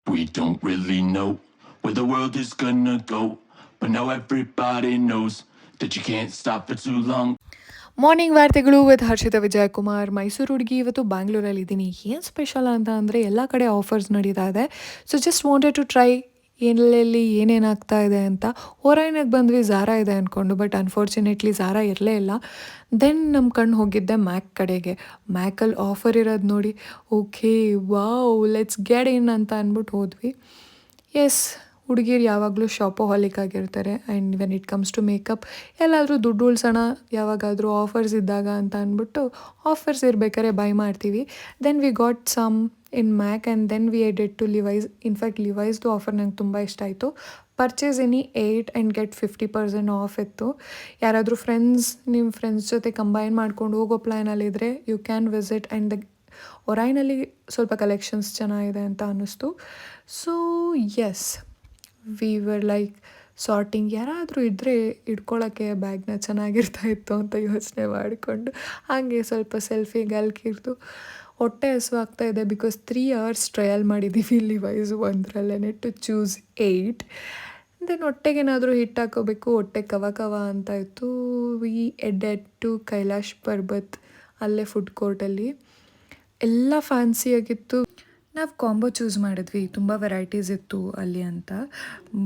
We don't really know where the world is gonna go, but now everybody knows that you can't stop for too long. Morning ವಾರ್ತೆಗಳು with Harshita Vijayakumar. Mysuru ಹುಡುಗಿ ಇವತ್ತು ಬ್ಯಾಂಗ್ಳೂರಲ್ಲಿ ಇದ್ದೀನಿ. ಏನು special ಅಂತ ಅಂದರೆ ಎಲ್ಲ ಕಡೆ ಆಫರ್ಸ್ ನಡೀತಾ ಇದೆ. So just wanted to try ಎಲ್ಲೆಲ್ಲಿ ಏನೇನಾಗ್ತಾ ಇದೆ ಅಂತ. ಹೊರೈನಾಗ ಬಂದ್ವಿ ಝಾರಾ ಇದೆ ಅಂದ್ಕೊಂಡು, ಬಟ್ ಅನ್ಫಾರ್ಚುನೇಟ್ಲಿ ಝಾರಾ ಇರಲೇ ಇಲ್ಲ. ದೆನ್ ನಮ್ಮ ಕಣ್ಣು ಹೋಗಿದ್ದೆ ಮ್ಯಾಕ್ ಕಡೆಗೆ. ಮ್ಯಾಕಲ್ಲಿ ಆಫರ್ ಇರೋದು ನೋಡಿ, okay wow let's get in ಅಂತ ಅಂದ್ಬಿಟ್ಟು ಹೋದ್ವಿ. ಎಸ್, ಹುಡುಗಿರು ಯಾವಾಗಲೂ ಶಾಪೋಹಾಲಿಕ್ ಆಗಿರ್ತಾರೆ. And when it comes to makeup ಎಲ್ಲಾದರೂ ದುಡ್ಡು ಉಳ್ಸೋಣ ಯಾವಾಗಾದರೂ ಆಫರ್ಸ್ ಇದ್ದಾಗ ಅಂತ ಅಂದ್ಬಿಟ್ಟು ಆಫರ್ಸ್ ಇರ್ಬೇಕಾದ್ರೆ ಬೈ ಮಾಡ್ತೀವಿ. Then we got some in Mac and then we headed to Levi's. In fact ಲಿವೈಸ್ದು ಆಫರ್ ನಂಗೆ ತುಂಬ ಇಷ್ಟ ಆಯಿತು. Purchase any 8 and get 50% off ಇತ್ತು. ಯಾರಾದರೂ ನಿಮ್ಮ ಫ್ರೆಂಡ್ಸ್ ಜೊತೆ ಕಂಬೈನ್ ಮಾಡ್ಕೊಂಡು ಹೋಗೋ ಪ್ಲ್ಯಾನಲ್ಲಿದ್ದರೆ ಯು ಕ್ಯಾನ್ ವಿಸಿಟ್. ಆ್ಯಂಡ್ ಒರೈನಲ್ಲಿ ಸ್ವಲ್ಪ ಕಲೆಕ್ಷನ್ಸ್ ಚೆನ್ನಾಗಿದೆ ಅಂತ ಅನ್ನಿಸ್ತು. So yes, we were like sorting ಯಾರಾದರೂ ಇದ್ದರೆ ಇಟ್ಕೊಳ್ಳೋಕ್ಕೆ ಬ್ಯಾಗ್ನ ಚೆನ್ನಾಗಿರ್ತಾ ಇತ್ತು ಅಂತ ಯೋಚನೆ ಮಾಡಿಕೊಂಡು ಹಾಗೆ ಸ್ವಲ್ಪ ಸೆಲ್ಫಿ ಗಲ್ಕಿರ್ದು. ಹೊಟ್ಟೆ ಹಸುವಾಗ್ತಾ ಇದೆ ಬಿಕಾಸ್ 3 hours ಟ್ರಯಲ್ ಮಾಡಿದ್ದೀವಿ ಲಿವೈಸು ಒಂದರಲ್ಲೇ ಟು ಚೂಸ್ 8. ದೆನ್ ಹೊಟ್ಟೆಗೇನಾದರೂ ಹಿಟ್ಟು ಹಾಕೋಬೇಕು, ಹೊಟ್ಟೆ ಕವ ಕವ ಅಂತ ಇತ್ತು. V headed to Kailash Parbat, ಅಲ್ಲೇ ಫುಡ್ ಕೋರ್ಟಲ್ಲಿ ಎಲ್ಲ ಫ್ಯಾನ್ಸಿಯಾಗಿತ್ತು. ನಾವು ಕಾಂಬೋ ಚೂಸ್ ಮಾಡಿದ್ವಿ, ತುಂಬ ವೆರೈಟೀಸ್ ಇತ್ತು ಅಲ್ಲಿ ಅಂತ.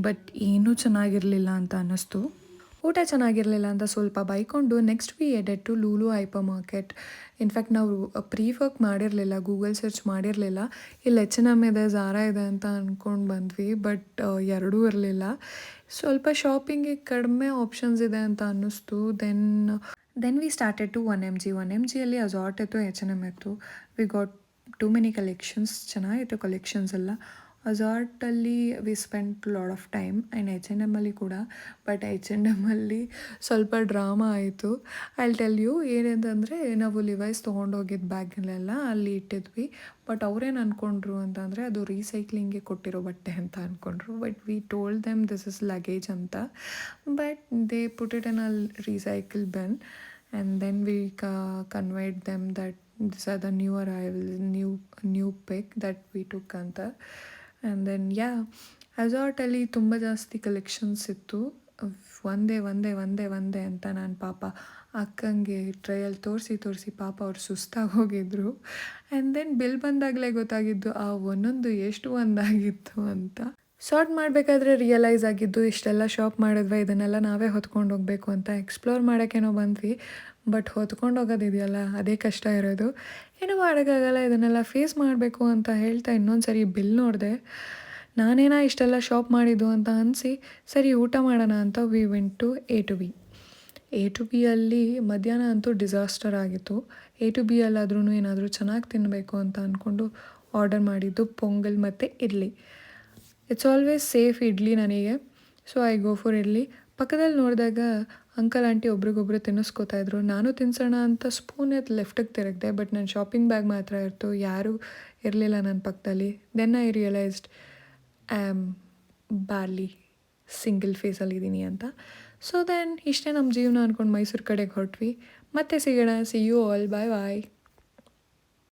ಬಟ್ ಏನೂ ಚೆನ್ನಾಗಿರಲಿಲ್ಲ ಅಂತ ಅನ್ನಿಸ್ತು. ಊಟ ಚೆನ್ನಾಗಿರಲಿಲ್ಲ ಅಂತ ಸ್ವಲ್ಪ ಬೈಕೊಂಡು next we headed to Lulu hypermarket. In fact ನಾವು ಪ್ರೀ ವರ್ಕ್ ಮಾಡಿರಲಿಲ್ಲ, ಗೂಗಲ್ ಸರ್ಚ್ ಮಾಡಿರಲಿಲ್ಲ. ಇಲ್ಲಿ H&M ಇದೆ, ಝಾರಾ ಇದೆ ಅಂತ ಅಂದ್ಕೊಂಡು ಬಂದ್ವಿ. ಬಟ್ ಎರಡೂ ಇರಲಿಲ್ಲ. ಸ್ವಲ್ಪ ಶಾಪಿಂಗಿಗೆ ಕಡಿಮೆ ಆಪ್ಷನ್ಸ್ ಇದೆ ಅಂತ ಅನ್ನಿಸ್ತು. Then we started to 1MG. 1MGಯಲ್ಲಿ ಅಜಾರ್ಟ್ ಇತ್ತು, H&M ಇತ್ತು. We got to many collections, ಚೆನ್ನಾಗಿತ್ತು ಕಲೆಕ್ಷನ್ಸ್ ಎಲ್ಲ. ಅಜಾರ್ಟಲ್ಲಿ we spent lot of time and H&Mಲ್ಲಿ ಕೂಡ. ಬಟ್ H&Mಲ್ಲಿ ಸ್ವಲ್ಪ ಡ್ರಾಮಾ ಆಯಿತು. ಐ ಟೆಲ್ ಯು ಏನಂತಂದರೆ, ನಾವು ಲಿವೈಸ್ ತೊಗೊಂಡೋಗಿದ್ದ ಬ್ಯಾಗ್ನೆಲ್ಲ ಅಲ್ಲಿ ಇಟ್ಟಿದ್ವಿ. ಬಟ್ ಅವ್ರೇನು ಅಂದ್ಕೊಂಡ್ರು ಅಂತಂದರೆ ಅದು ರೀಸೈಕ್ಲಿಂಗ್ಗೆ ಕೊಟ್ಟಿರೋ ಬಟ್ಟೆ ಅಂತ ಅಂದ್ಕೊಂಡ್ರು. But we told them this is luggage ಅಂತ. But they put it in a recycle bin and then we conveyed them that these are the new arrivals, new pick that we took ಅಂತ. And then ಅಜಾರ್ಟಲ್ಲಿ ತುಂಬ ಜಾಸ್ತಿ collections ಇತ್ತು. ಒಂದೇ ಅಂತ ನಾನು ಪಾಪ ಅಕ್ಕಂಗೆ trial ತೋರಿಸಿ ಪಾಪ ಅವ್ರು ಸುಸ್ತಾಗಿ ಹೋಗಿದ್ರು. ಆ್ಯಂಡ್ ದೆನ್ ಬಿಲ್ ಬಂದಾಗಲೇ ಗೊತ್ತಾಗಿದ್ದು ಆ ಒಂದೊಂದು ಎಷ್ಟು ಒಂದಾಗಿತ್ತು ಅಂತ. ಸಾರ್ಟ್ ಮಾಡಬೇಕಾದ್ರೆ ರಿಯಲೈಸ್ ಆಗಿದ್ದು ಇಷ್ಟೆಲ್ಲ ಶಾಪ್ ಮಾಡಿದ್ವಿ, ಇದನ್ನೆಲ್ಲ ನಾವೇ ಹೊತ್ಕೊಂಡು ಹೋಗಬೇಕು ಅಂತ. ಎಕ್ಸ್ಪ್ಲೋರ್ ಮಾಡೋಕ್ಕೇನೋ ಬಂದ್ವಿ, ಬಟ್ ಹೊತ್ಕೊಂಡು ಹೋಗೋದಿದೆಯಲ್ಲ ಅದೇ ಕಷ್ಟ ಇರೋದು. ಏನೂ ಮಾಡೋಕ್ಕಾಗಲ್ಲ, ಇದನ್ನೆಲ್ಲ ಫೇಸ್ ಮಾಡಬೇಕು ಅಂತ ಹೇಳ್ತಾ ಇನ್ನೊಂದು ಸರಿ ಬಿಲ್ ನೋಡಿದೆ. ನಾನೇನಾ ಇಷ್ಟೆಲ್ಲ ಶಾಪ್ ಮಾಡಿದ್ದು ಅಂತ ಅನಿಸಿ ಸರಿ ಊಟ ಮಾಡೋಣ ಅಂತ we went to A two ಬಿಯಲ್ಲಿ ಮಧ್ಯಾಹ್ನ ಅಂತೂ ಡಿಸಾಸ್ಟರ್ ಆಗಿತ್ತು. ಎ ಟು ಬಿಯಲ್ಲಾದ್ರೂ ಏನಾದರೂ ಚೆನ್ನಾಗಿ ತಿನ್ನಬೇಕು ಅಂತ ಅಂದ್ಕೊಂಡು ಆರ್ಡರ್ ಮಾಡಿದ್ದು ಪೊಂಗಲ್ ಮತ್ತು idli. It's always safe idli ನನಗೆ, so I go for idli. ಪಕ್ಕದಲ್ಲಿ ನೋಡಿದಾಗ ಅಂಕಲ್ ಆಂಟಿ ಒಬ್ರಿಗೊಬ್ರು ತಿನ್ನಿಸ್ಕೋತಾಯಿದ್ರು. ನಾನು ತಿನ್ಸೋಣ ಅಂತ ಸ್ಪೂನ್ ಎತ್ತು ಲೆಫ್ಟಿಗೆ ತಿರುಗಿದೆ, ಬಟ್ ನನ್ನ ಶಾಪಿಂಗ್ ಬ್ಯಾಗ್ ಮಾತ್ರ ಇತ್ತು, ಯಾರೂ ಇರಲಿಲ್ಲ ನನ್ನ ಪಕ್ಕದಲ್ಲಿ. Then I realised I am barely single ಫೇಸಲ್ಲಿದ್ದೀನಿ ಅಂತ. ಸೊ ದೆನ್ ಇಷ್ಟೇ ನಮ್ಮ ಜೀವನ ಅಂದ್ಕೊಂಡು ಮೈಸೂರು ಕಡೆಗೆ ಹೊರಟ್ವಿ. ಮತ್ತೆ ಸಿಗೋಣ. See you all, bye bye.